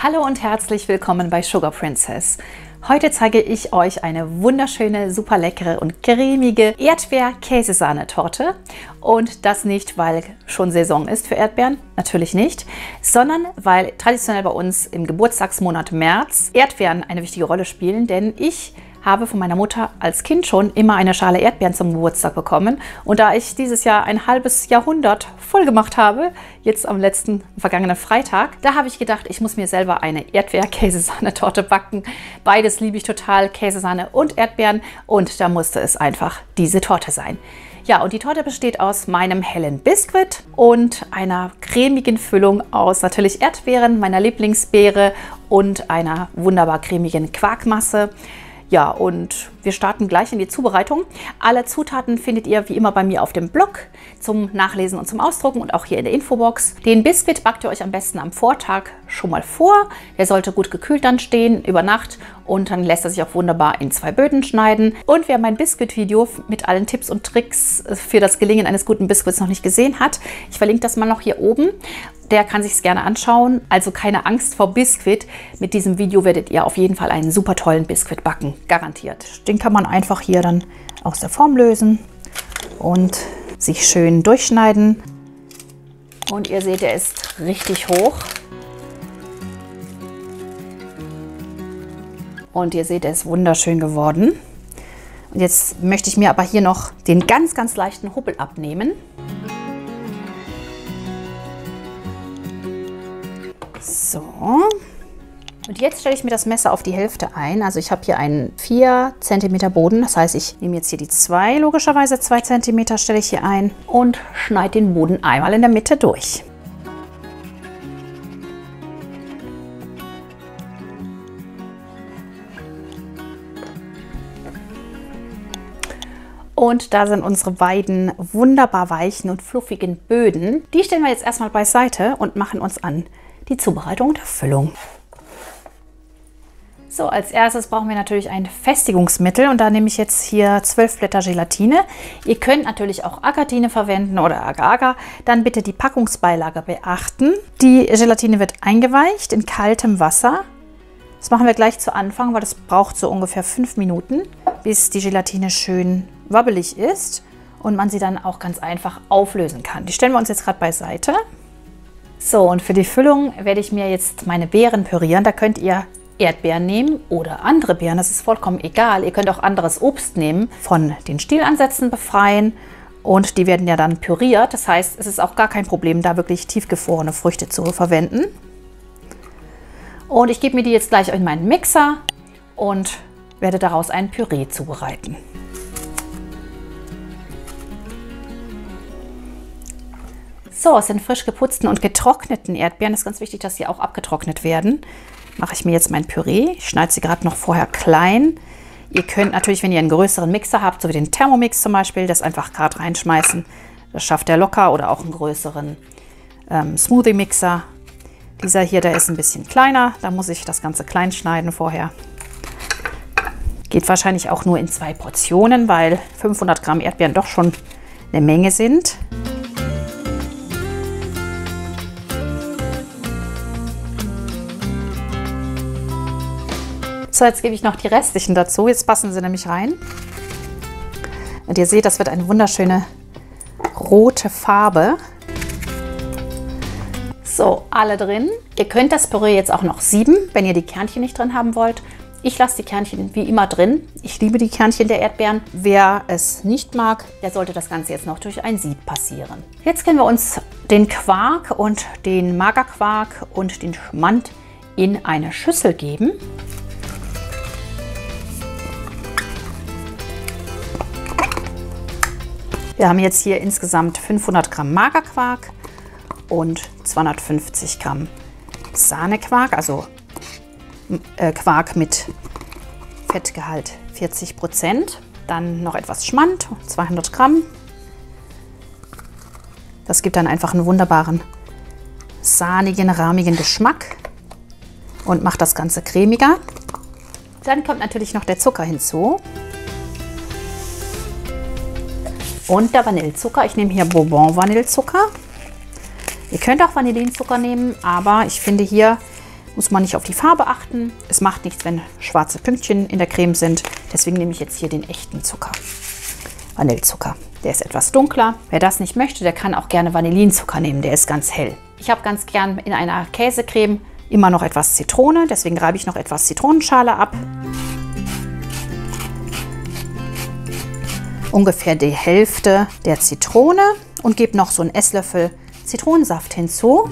Hallo und herzlich willkommen bei Sugar Princess. Heute zeige ich euch eine wunderschöne, super leckere und cremige Erdbeer-Käsesahnetorte. Und das nicht, weil schon Saison ist für Erdbeeren, natürlich nicht, sondern weil traditionell bei uns im Geburtstagsmonat März Erdbeeren eine wichtige Rolle spielen, denn ich habe von meiner Mutter als Kind schon immer eine Schale Erdbeeren zum Geburtstag bekommen. Und da ich dieses Jahr ein halbes Jahrhundert voll gemacht habe, jetzt am vergangenen Freitag, da habe ich gedacht, ich muss mir selber eine Erdbeer-Käsesahnetorte backen. Beides liebe ich total, Käsesahne und Erdbeeren. Und da musste es einfach diese Torte sein. Ja, und die Torte besteht aus meinem hellen Biskuit und einer cremigen Füllung aus natürlich Erdbeeren, meiner Lieblingsbeere und einer wunderbar cremigen Quarkmasse. Ja, und wir starten gleich in die Zubereitung. Alle Zutaten findet ihr wie immer bei mir auf dem Blog zum Nachlesen und zum Ausdrucken und auch hier in der Infobox. Den Biskuit backt ihr euch am besten am Vortag schon mal vor. Der sollte gut gekühlt dann stehen über Nacht und dann lässt er sich auch wunderbar in 2 Böden schneiden. Und wer mein Biskuit-Video mit allen Tipps und Tricks für das Gelingen eines guten Biskuits noch nicht gesehen hat, ich verlinke das mal noch hier oben. Der kann sich es gerne anschauen. Also keine Angst vor Biskuit. Mit diesem Video werdet ihr auf jeden Fall einen super tollen Biskuit backen. Garantiert. Den kann man einfach hier dann aus der Form lösen und sich schön durchschneiden. Und ihr seht, er ist richtig hoch. Und ihr seht, er ist wunderschön geworden. Und jetzt möchte ich mir aber hier noch den ganz, ganz leichten Hubbel abnehmen. So, und jetzt stelle ich mir das Messer auf die Hälfte ein. Also ich habe hier einen 4 cm Boden, das heißt, ich nehme jetzt hier die 2, logischerweise 2 cm stelle ich hier ein und schneide den Boden einmal in der Mitte durch. Und da sind unsere beiden wunderbar weichen und fluffigen Böden. Die stellen wir jetzt erstmal beiseite und machen uns an die Zubereitung der Füllung. So, als erstes brauchen wir natürlich ein Festigungsmittel und da nehme ich jetzt hier 12 Blätter Gelatine. Ihr könnt natürlich auch Agatine verwenden oder Agar-Agar. Dann bitte die Packungsbeilage beachten. Die Gelatine wird eingeweicht in kaltem Wasser. Das machen wir gleich zu Anfang, weil das braucht so ungefähr 5 Minuten, bis die Gelatine schön wabbelig ist und man sie dann auch ganz einfach auflösen kann. Die stellen wir uns jetzt gerade beiseite. So, und für die Füllung werde ich mir jetzt meine Beeren pürieren. Da könnt ihr Erdbeeren nehmen oder andere Beeren, das ist vollkommen egal. Ihr könnt auch anderes Obst nehmen, von den Stielansätzen befreien und die werden ja dann püriert. Das heißt, es ist auch gar kein Problem, da wirklich tiefgefrorene Früchte zu verwenden. Und ich gebe mir die jetzt gleich in meinen Mixer und werde daraus ein Püree zubereiten. So, aus den frisch geputzten und getrockneten Erdbeeren, ist ganz wichtig, dass sie auch abgetrocknet werden, mache ich mir jetzt mein Püree. Ich schneide sie gerade noch vorher klein. Ihr könnt natürlich, wenn ihr einen größeren Mixer habt, so wie den Thermomix zum Beispiel, das einfach gerade reinschmeißen. Das schafft er locker, oder auch einen größeren Smoothie-Mixer. Dieser hier, der ist ein bisschen kleiner, da muss ich das Ganze klein schneiden vorher. Geht wahrscheinlich auch nur in 2 Portionen, weil 500 Gramm Erdbeeren doch schon eine Menge sind. So, jetzt gebe ich noch die restlichen dazu. Jetzt passen sie nämlich rein. Und ihr seht, das wird eine wunderschöne rote Farbe. So, alle drin. Ihr könnt das Püree jetzt auch noch sieben, wenn ihr die Kernchen nicht drin haben wollt. Ich lasse die Kernchen wie immer drin. Ich liebe die Kernchen der Erdbeeren. Wer es nicht mag, der sollte das Ganze jetzt noch durch ein Sieb passieren. Jetzt können wir uns den Quark und den Magerquark und den Schmand in eine Schüssel geben. Wir haben jetzt hier insgesamt 500 Gramm Magerquark und 250 Gramm Sahnequark, also Quark mit Fettgehalt 40%. Dann noch etwas Schmand, 200 Gramm. Das gibt dann einfach einen wunderbaren sahnigen, rahmigen Geschmack und macht das Ganze cremiger. Dann kommt natürlich noch der Zucker hinzu. Und der Vanillezucker. Ich nehme hier Bourbon-Vanillezucker. Ihr könnt auch Vanillinzucker nehmen, aber ich finde hier muss man nicht auf die Farbe achten. Es macht nichts, wenn schwarze Pünktchen in der Creme sind. Deswegen nehme ich jetzt hier den echten Zucker. Vanillezucker. Der ist etwas dunkler. Wer das nicht möchte, der kann auch gerne Vanillinzucker nehmen. Der ist ganz hell. Ich habe ganz gern in einer Käsecreme immer noch etwas Zitrone. Deswegen reibe ich noch etwas Zitronenschale ab. Ungefähr die Hälfte der Zitrone und gebe noch so einen Esslöffel Zitronensaft hinzu.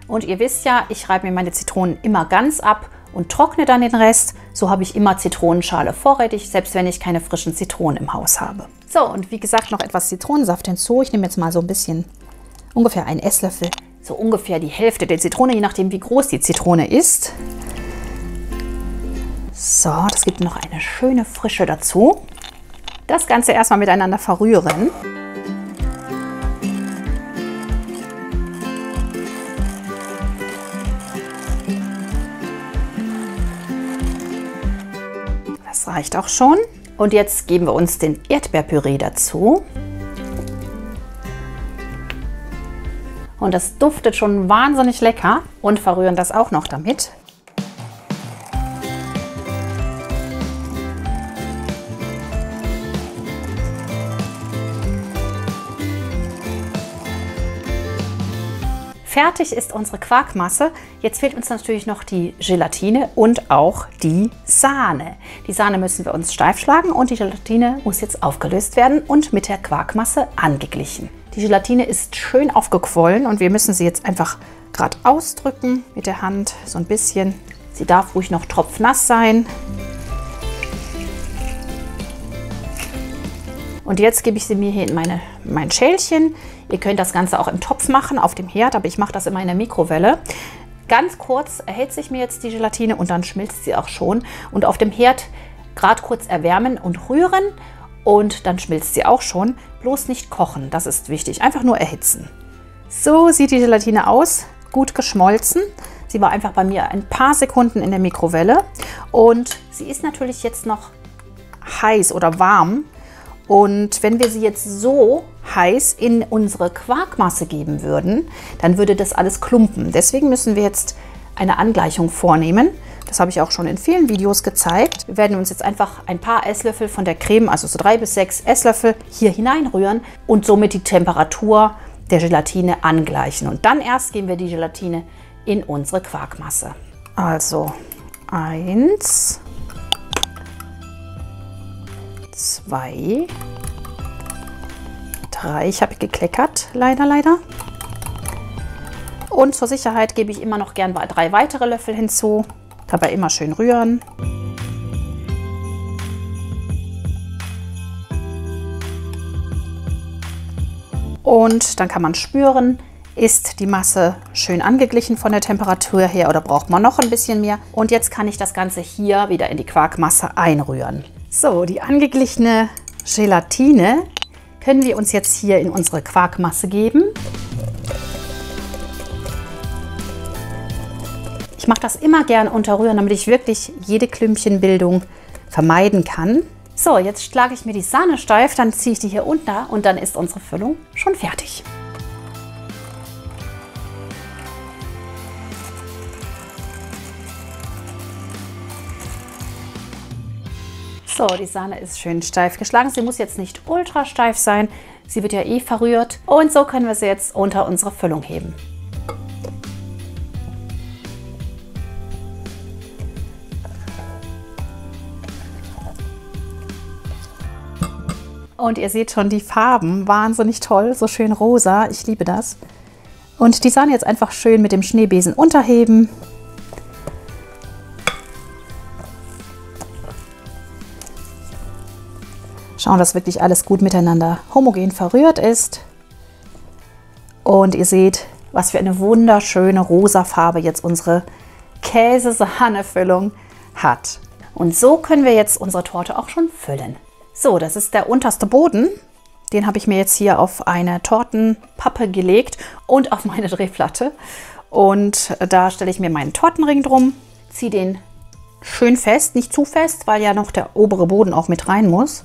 Und ihr wisst ja, ich reibe mir meine Zitronen immer ganz ab und trockne dann den Rest. So habe ich immer Zitronenschale vorrätig, selbst wenn ich keine frischen Zitronen im Haus habe. So, und wie gesagt, noch etwas Zitronensaft hinzu. Ich nehme jetzt mal so ein bisschen, ungefähr einen Esslöffel, so ungefähr die Hälfte der Zitrone, je nachdem wie groß die Zitrone ist. So, das gibt noch eine schöne Frische dazu. Das Ganze erstmal miteinander verrühren. Das reicht auch schon. Und jetzt geben wir uns den Erdbeerpüree dazu. Und das duftet schon wahnsinnig lecker. Und verrühren das auch noch damit. Fertig ist unsere Quarkmasse. Jetzt fehlt uns natürlich noch die Gelatine und auch die Sahne. Die Sahne müssen wir uns steif schlagen und die Gelatine muss jetzt aufgelöst werden und mit der Quarkmasse angeglichen. Die Gelatine ist schön aufgequollen und wir müssen sie jetzt einfach gerade ausdrücken mit der Hand, so ein bisschen. Sie darf ruhig noch tropfnass sein. Und jetzt gebe ich sie mir hier in mein Schälchen. Ihr könnt das Ganze auch im Topf machen, auf dem Herd, aber ich mache das immer in der Mikrowelle. Ganz kurz erhitze ich mir jetzt die Gelatine und dann schmilzt sie auch schon. Und auf dem Herd gerade kurz erwärmen und rühren und dann schmilzt sie auch schon. Bloß nicht kochen, das ist wichtig. Einfach nur erhitzen. So sieht die Gelatine aus, gut geschmolzen. Sie war einfach bei mir ein paar Sekunden in der Mikrowelle. Und sie ist natürlich jetzt noch heiß oder warm. Und wenn wir sie jetzt so heiß in unsere Quarkmasse geben würden, dann würde das alles klumpen. Deswegen müssen wir jetzt eine Angleichung vornehmen. Das habe ich auch schon in vielen Videos gezeigt. Wir werden uns jetzt einfach ein paar Esslöffel von der Creme, also so 3 bis 6 Esslöffel, hier hineinrühren und somit die Temperatur der Gelatine angleichen. Und dann erst geben wir die Gelatine in unsere Quarkmasse. Also 1, 2, 3, ich habe gekleckert, leider. Und zur Sicherheit gebe ich immer noch gern 3 weitere Löffel hinzu. Dabei immer schön rühren. Und dann kann man spüren, ist die Masse schön angeglichen von der Temperatur her oder braucht man noch ein bisschen mehr. Und jetzt kann ich das Ganze hier wieder in die Quarkmasse einrühren. So, die angeglichene Gelatine können wir uns jetzt hier in unsere Quarkmasse geben. Ich mache das immer gern unterrühren, damit ich wirklich jede Klümpchenbildung vermeiden kann. So, jetzt schlage ich mir die Sahne steif, dann ziehe ich die hier unter und dann ist unsere Füllung schon fertig. So, die Sahne ist schön steif geschlagen. Sie muss jetzt nicht ultra steif sein. Sie wird ja eh verrührt. Und so können wir sie jetzt unter unsere Füllung heben. Und ihr seht schon die Farben, wahnsinnig toll, so schön rosa. Ich liebe das. Und die Sahne jetzt einfach schön mit dem Schneebesen unterheben. Schauen, dass wirklich alles gut miteinander homogen verrührt ist. Und ihr seht, was für eine wunderschöne rosa Farbe jetzt unsere Käse-Sahne-Füllung hat. Und so können wir jetzt unsere Torte auch schon füllen. So, das ist der unterste Boden. Den habe ich mir jetzt hier auf eine Tortenpappe gelegt und auf meine Drehplatte. Und da stelle ich mir meinen Tortenring drum, ziehe den schön fest, nicht zu fest, weil ja noch der obere Boden auch mit rein muss.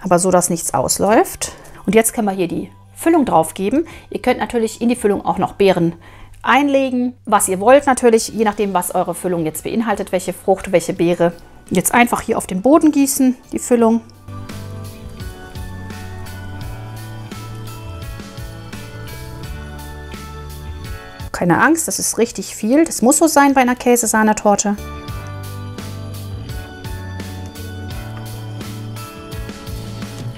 Aber so, dass nichts ausläuft. Und jetzt können wir hier die Füllung drauf geben. Ihr könnt natürlich in die Füllung auch noch Beeren einlegen, was ihr wollt natürlich, je nachdem, was eure Füllung jetzt beinhaltet, welche Frucht, welche Beere. Jetzt einfach hier auf den Boden gießen, die Füllung. Keine Angst, das ist richtig viel. Das muss so sein bei einer Käsesahnetorte.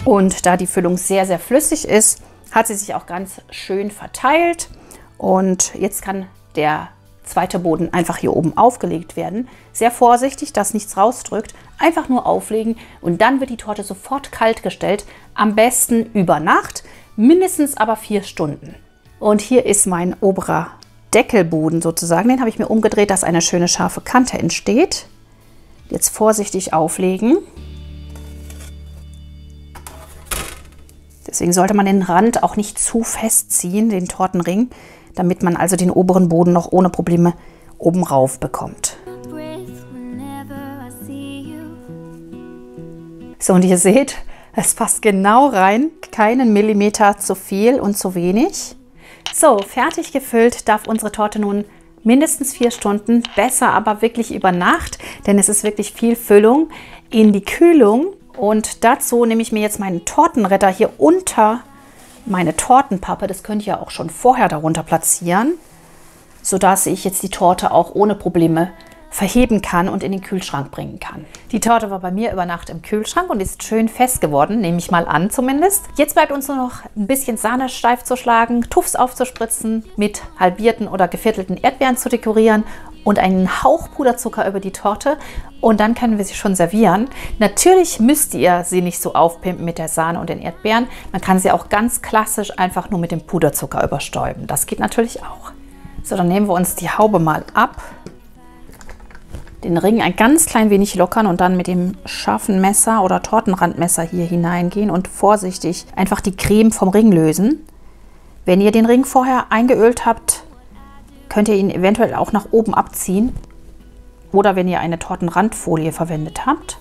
Und da die Füllung sehr, sehr flüssig ist, hat sie sich auch ganz schön verteilt. Und jetzt kann der zweite Boden einfach hier oben aufgelegt werden. Sehr vorsichtig, dass nichts rausdrückt. Einfach nur auflegen und dann wird die Torte sofort kalt gestellt. Am besten über Nacht, mindestens aber 4 Stunden. Und hier ist mein oberer Deckelboden sozusagen. Den habe ich mir umgedreht, dass eine schöne scharfe Kante entsteht. Jetzt vorsichtig auflegen. Deswegen sollte man den Rand auch nicht zu fest ziehen, den Tortenring, damit man also den oberen Boden noch ohne Probleme oben rauf bekommt. So, und ihr seht, es passt genau rein, keinen Millimeter zu viel und zu wenig. So, fertig gefüllt darf unsere Torte nun mindestens 4 Stunden, besser aber wirklich über Nacht, denn es ist wirklich viel Füllung, in die Kühlung. Und dazu nehme ich mir jetzt meinen Tortenretter hier unter meine Tortenpappe. Das könnt ihr auch schon vorher darunter platzieren, sodass ich jetzt die Torte auch ohne Probleme verheben kann und in den Kühlschrank bringen kann. Die Torte war bei mir über Nacht im Kühlschrank und ist schön fest geworden, nehme ich mal an zumindest. Jetzt bleibt uns nur noch ein bisschen Sahne steif zu schlagen, Tuffs aufzuspritzen, mit halbierten oder geviertelten Erdbeeren zu dekorieren und einen Hauch Puderzucker über die Torte und dann können wir sie schon servieren. Natürlich müsst ihr sie nicht so aufpimpen mit der Sahne und den Erdbeeren. Man kann sie auch ganz klassisch einfach nur mit dem Puderzucker überstäuben. Das geht natürlich auch. So, dann nehmen wir uns die Haube mal ab. Den Ring ein ganz klein wenig lockern und dann mit dem scharfen Messer oder Tortenrandmesser hier hineingehen und vorsichtig einfach die Creme vom Ring lösen. Wenn ihr den Ring vorher eingeölt habt, könnt ihr ihn eventuell auch nach oben abziehen. Oder wenn ihr eine Tortenrandfolie verwendet habt.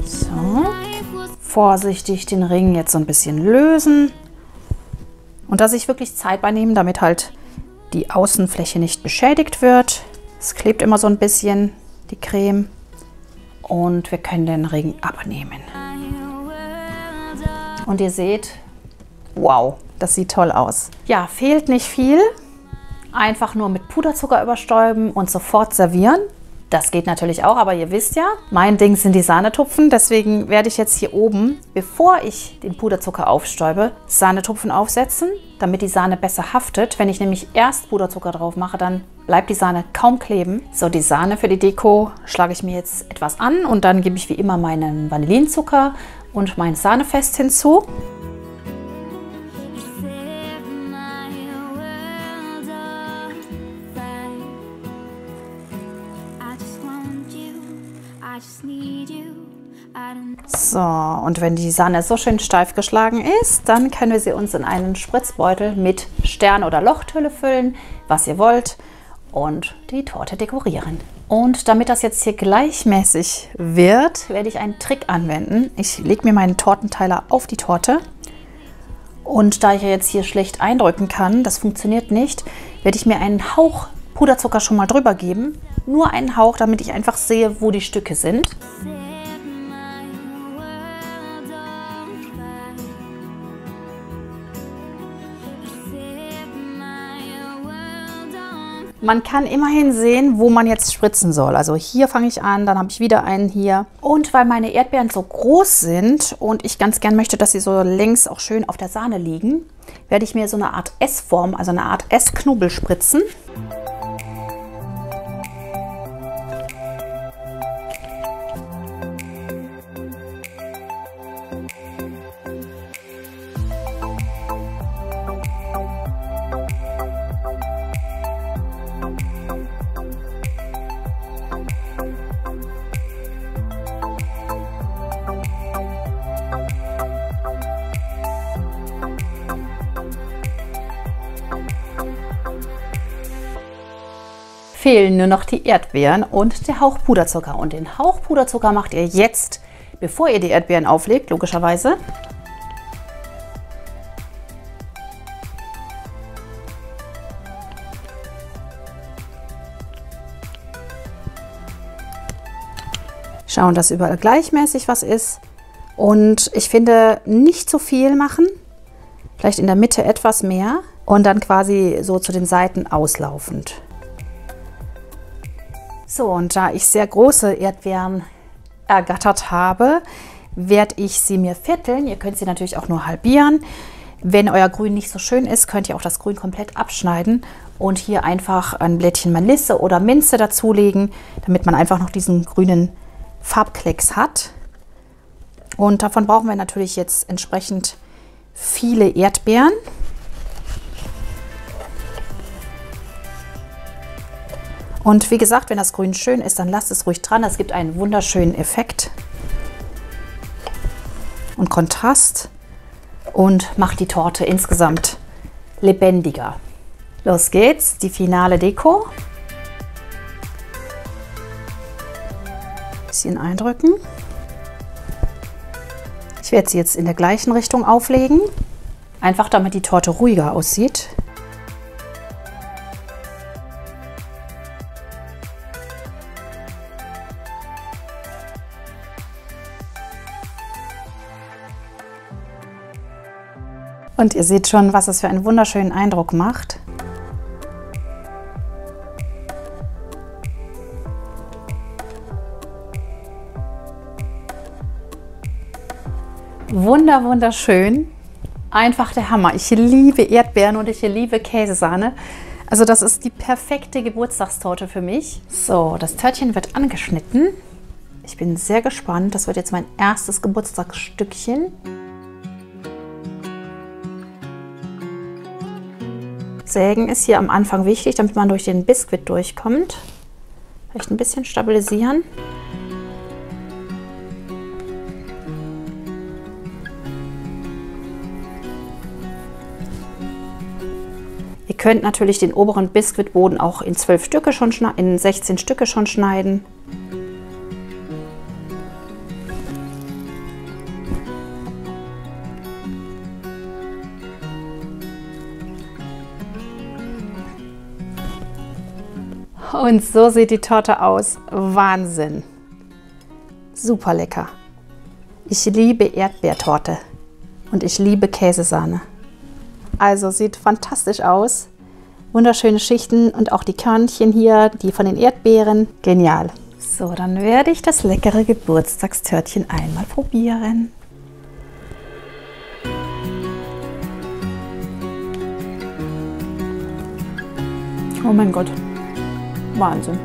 So. Vorsichtig den Ring jetzt so ein bisschen lösen. Und da sich wirklich Zeit bei nehmen, damit halt die Außenfläche nicht beschädigt wird. Es klebt immer so ein bisschen, die Creme. Und wir können den Ring abnehmen. Und ihr seht, wow, das sieht toll aus. Ja, fehlt nicht viel. Einfach nur mit Puderzucker überstäuben und sofort servieren. Das geht natürlich auch, aber ihr wisst ja, mein Ding sind die Sahnetupfen. Deswegen werde ich jetzt hier oben, bevor ich den Puderzucker aufstäube, Sahnetupfen aufsetzen, damit die Sahne besser haftet. Wenn ich nämlich erst Puderzucker drauf mache, dann bleibt die Sahne kaum kleben. So, die Sahne für die Deko schlage ich mir jetzt etwas an und dann gebe ich wie immer meinen Vanillinzucker und mein Sahnefest hinzu. So, und wenn die Sahne so schön steif geschlagen ist, dann können wir sie uns in einen Spritzbeutel mit Stern- oder Lochthülle füllen, was ihr wollt, und die Torte dekorieren. Und damit das jetzt hier gleichmäßig wird, werde ich einen Trick anwenden. Ich lege mir meinen Tortenteiler auf die Torte und da ich ja jetzt hier schlecht eindrücken kann, das funktioniert nicht, werde ich mir einen Hauch Puderzucker schon mal drüber geben. Nur einen Hauch, damit ich einfach sehe, wo die Stücke sind. Man kann immerhin sehen, wo man jetzt spritzen soll. Also hier fange ich an, dann habe ich wieder einen hier. Und weil meine Erdbeeren so groß sind und ich ganz gern möchte, dass sie so längs auch schön auf der Sahne liegen, werde ich mir so eine Art S-Form, also eine Art S-Knubbel spritzen. Fehlen nur noch die Erdbeeren und der Hauch Puderzucker. Und den Hauch Puderzucker macht ihr jetzt bevor ihr die Erdbeeren auflegt, logischerweise. Schauen, dass überall gleichmäßig was ist. Und ich finde, nicht zu viel machen. Vielleicht in der Mitte etwas mehr. Und dann quasi so zu den Seiten auslaufend. So, und da ich sehr große Erdbeeren ergattert habe, werde ich sie mir vierteln. Ihr könnt sie natürlich auch nur halbieren. Wenn euer Grün nicht so schön ist, könnt ihr auch das Grün komplett abschneiden und hier einfach ein Blättchen Melisse oder Minze dazulegen, damit man einfach noch diesen grünen Farbklecks hat. Und davon brauchen wir natürlich jetzt entsprechend viele Erdbeeren. Und wie gesagt, wenn das Grün schön ist, dann lasst es ruhig dran. Das gibt einen wunderschönen Effekt und Kontrast und macht die Torte insgesamt lebendiger. Los geht's, die finale Deko. Bisschen eindrücken. Ich werde sie jetzt in der gleichen Richtung auflegen, einfach damit die Torte ruhiger aussieht. Und ihr seht schon, was es für einen wunderschönen Eindruck macht. Wunderschön. Einfach der Hammer. Ich liebe Erdbeeren und ich liebe Käsesahne. Also das ist die perfekte Geburtstagstorte für mich. So, das Törtchen wird angeschnitten. Ich bin sehr gespannt. Das wird jetzt mein erstes Geburtstagsstückchen. Sägen ist hier am Anfang wichtig, damit man durch den Biskuit durchkommt. Vielleicht ein bisschen stabilisieren. Ihr könnt natürlich den oberen Biskuitboden auch in 12 Stücke schon in 16 Stücke schon schneiden. Und so sieht die Torte aus. Wahnsinn. Super lecker. Ich liebe Erdbeertorte und ich liebe Käsesahne. Also sieht fantastisch aus. Wunderschöne Schichten und auch die Körnchen hier, die von den Erdbeeren. Genial. So, dann werde ich das leckere Geburtstagstörtchen einmal probieren. Oh mein Gott. Wahnsinn.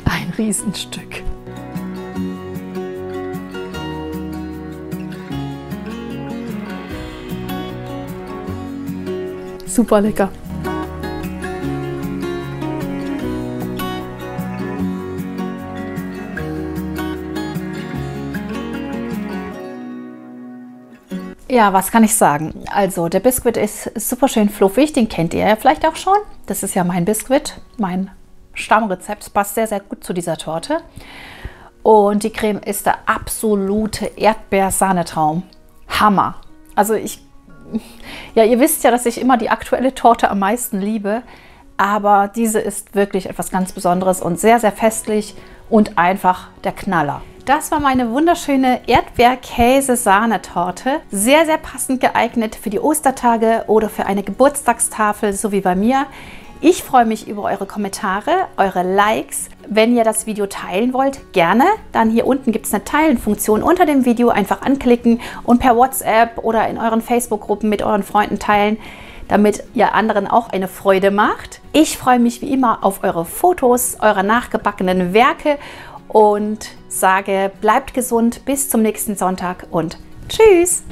Ein Riesenstück. Super lecker. Ja, was kann ich sagen? Also der Biskuit ist super schön fluffig, den kennt ihr ja vielleicht auch schon. Das ist ja mein Biskuit, mein Stammrezept, passt sehr gut zu dieser Torte. Und die Creme ist der absolute Erdbeersahnetraum. Hammer. Also ihr wisst ja, dass ich immer die aktuelle Torte am meisten liebe, aber diese ist wirklich etwas ganz Besonderes und sehr festlich und einfach der Knaller. Das war meine wunderschöne Erdbeer-Käse-Sahnetorte. Sehr passend geeignet für die Ostertage oder für eine Geburtstagstafel, so wie bei mir. Ich freue mich über eure Kommentare, eure Likes. Wenn ihr das Video teilen wollt, gerne. Dann hier unten gibt es eine Teilen-Funktion unter dem Video. Einfach anklicken und per WhatsApp oder in euren Facebook-Gruppen mit euren Freunden teilen, damit ihr anderen auch eine Freude macht. Ich freue mich wie immer auf eure Fotos, eure nachgebackenen Werke und sage, bleibt gesund, bis zum nächsten Sonntag und tschüss!